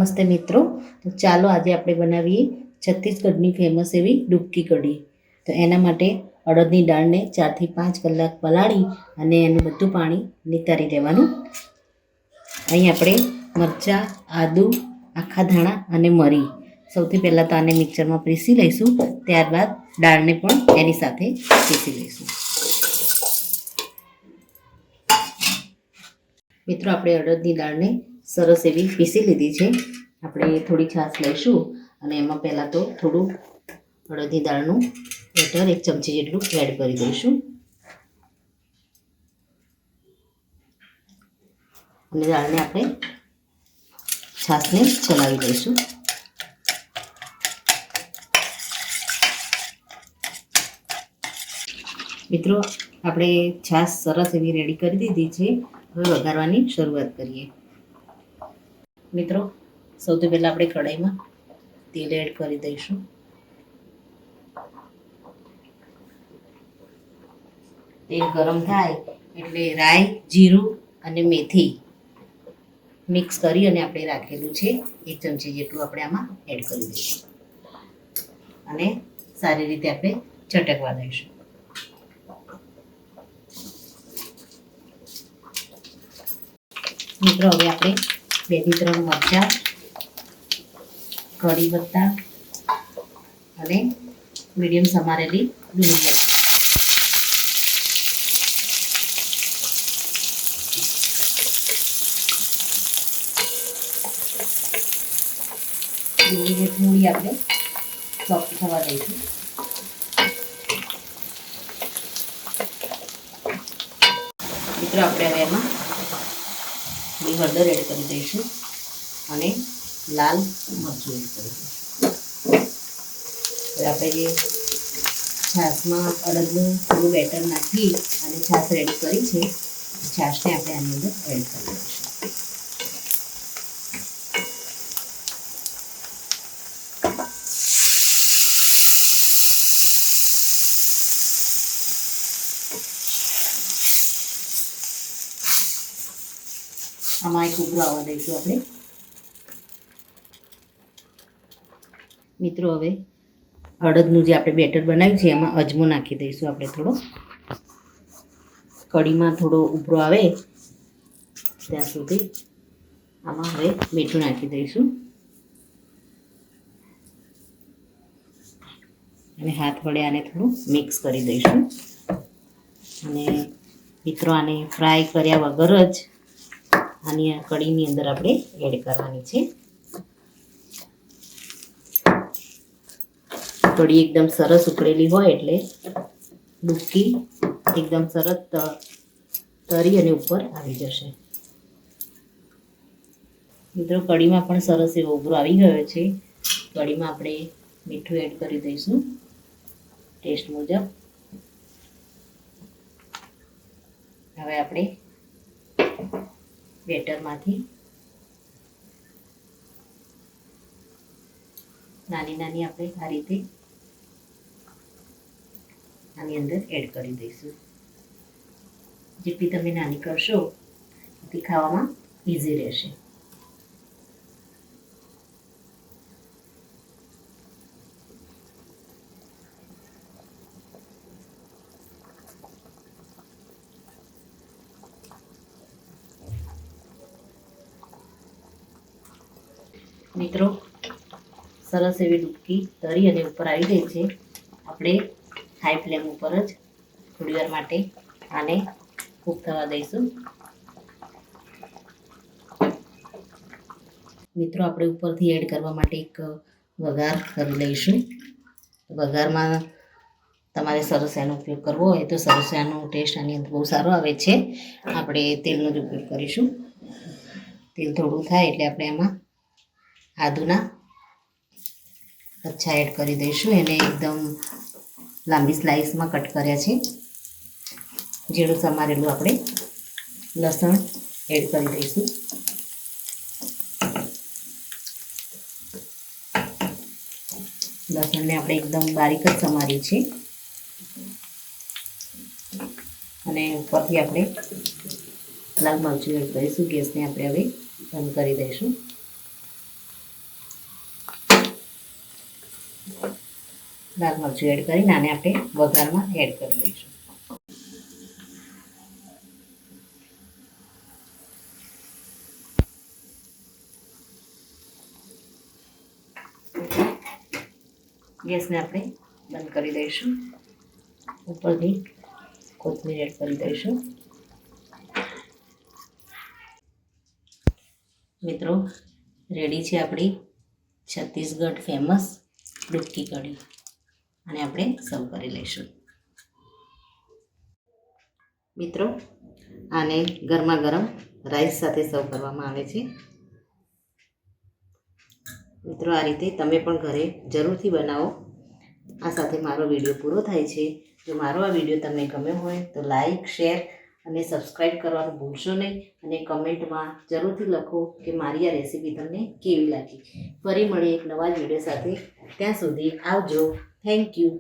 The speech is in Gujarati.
નમસ્તે મિત્રો, તો ચાલો આજે આપણે બનાવીએ છત્તીસગઢની ફેમસ એવી ડૂબકી કઢી। તો એના માટે અડદની દાળને 4 થી 5 કલાક પલાળી અને એનું બધું પાણી નિતારી દેવાનું। અહીં આપણે મરચાં, આદુ, આખા ધાણા અને મરી સૌથી પહેલાં તો આને મિક્સરમાં પીસી લઈશું, ત્યારબાદ દાળને પણ એની સાથે પીસી લઈશું। મિત્રો, આપણે અડદની દાળને સરસ એવી પીસી લીધી છે। આપણે થોડી છાશ લઈશું અને એમાં પહેલાં તો થોડું અડદની દાળનું બેટર 1 ચમચી જેટલું એડ કરી દઈશું અને દાળને આપણે છાશને ચલાવી દઈશું। મિત્રો, આપણે છાશ સરસ એવી રેડી કરી દીધી છે। હવે વઘારવાની શરૂઆત કરીએ। મિત્રો, સૌથી પહેલાં આપણે કઢાઈમાં તેલ એડ કરી દઈશું। તેલ ગરમ થાય એટલે રાઈ, જીરું અને મેથી મિક્સ કરી અને આપણે રાખેલું છે 1 ચમચી જેટલું આપણે આમાં એડ કરી દઈશું અને સારી રીતે આપણે ચટકવા દઈશું। મિત્રો, હવે આપણે 2 થી 3 મરચાં, કઢી પત્તા અને મીડિયમ સમારેલી ડુંગળી થોડી આપણે સોફ્ટ થવા દઈશું। મિત્રો, આપણે હવે એમાં થોડી હળદર એડ કરી દઈશું અને લાલ મરચું એડ કરીશું। હવે આપણે જે છાશમાં અડદનું થોડું બેટર નાખી અને છાશ રેડી કરી છે, છાશને આપણે આની અંદર એડ કરી દઈશું। આમાં એક ઉભરો આવવા દઈશું આપણે। મિત્રો, હવે અડદનું જે આપણે બેટર બનાવ્યું છે એમાં અજમો નાખી દઈશું આપણે થોડો। કઢીમાં થોડો ઉભરો આવે ત્યાં સુધી આમાં હવે મીઠું નાખી દઈશું અને હાથ વડે આને થોડું મિક્સ કરી દઈશું અને મિત્રો, આને ફ્રાય કર્યા વગર જ આની આ કઢીની અંદર આપણે એડ કરવાની છે। કઢી એકદમ સરસ ઉકળેલી હોય એટલે ડૂબકી એકદમ સરસ તરી અને ઉપર આવી જશે। મિત્રો, કઢીમાં પણ સરસ એવો ઉભરો આવી ગયો છે। કઢીમાં આપણે મીઠું એડ કરી દઈશું ટેસ્ટ મુજબ। હવે આપણે બેટરમાંથી નાની નાની આપણે આ રીતે આની અંદર એડ કરી દઈશું। જેટલી તમે નાની કરશો એટલી ખાવામાં ઇઝી રહેશે। મિત્રો, સરસ એવી ડૂબકી તરી અને ઉપર આવી ગઈ છે। આપણે હાઈ ફ્લેમ ઉપર જ થોડી વાર માટે આને કૂક થવા દઈશું। મિત્રો, આપણે ઉપરથી એડ કરવા માટે એક વઘાર કરી લઈશું। વઘારમાં તમારે સરસિયાનો ઉપયોગ કરવો હોય તો સરસિયાનો ટેસ્ટ આની અંદર બહુ સારો આવે છે। આપણે તેલનો જ ઉપયોગ કરીશું। તેલ થોડું થાય એટલે આપણે એમાં આદુના કચ્છા એડ કરી દઈશું। એને એકદમ લાંબી સ્લાઇસમાં કટ કર્યા છે। ઝીણું સમારેલું આપણે લસણ એડ કરી દઈશું। લસણને આપણે એકદમ બારીક જ સમારી છે અને ઉપરથી આપણે લાલ મરચું એડ કરીશું। ગેસને આપણે હવે બંધ કરી દઈશું। લાલ મરચું એડ કરીને આને આપણે વઘારમાં એડ કરી દઈશું. ગેસને આપણે બંધ કરી દઈશું. ઉપરથી કોથમીર એડ કરી દઈશું. મિત્રો, રેડી છે આપણી છત્તીસગઢ ફેમસ ડૂબકી કઢી. અને આપણે સર્વ કરી લઈશું. મિત્રો, આને ગરમા ગરમ રાઈસ સાથે સર્વ કરવામાં આવે છે. મિત્રો, આ રીતે તમે પણ ઘરે જરૂરથી બનાવો. આ સાથે મારો વિડીયો પૂરો થાય છે. જો મારો આ વિડીયો તમને ગમ્યો હોય તો લાઈક, શેર અને સબસ્ક્રાઈબ કરવાનું ભૂલશો નહીં. અને કમેન્ટમાં જરૂરથી લખો કે મારી આ રેસીપી તમને કેવી લાગી. ફરી મળીએ એક નવા જ વિડીયો સાથે. ત્યાં સુધી આવજો. Thank you.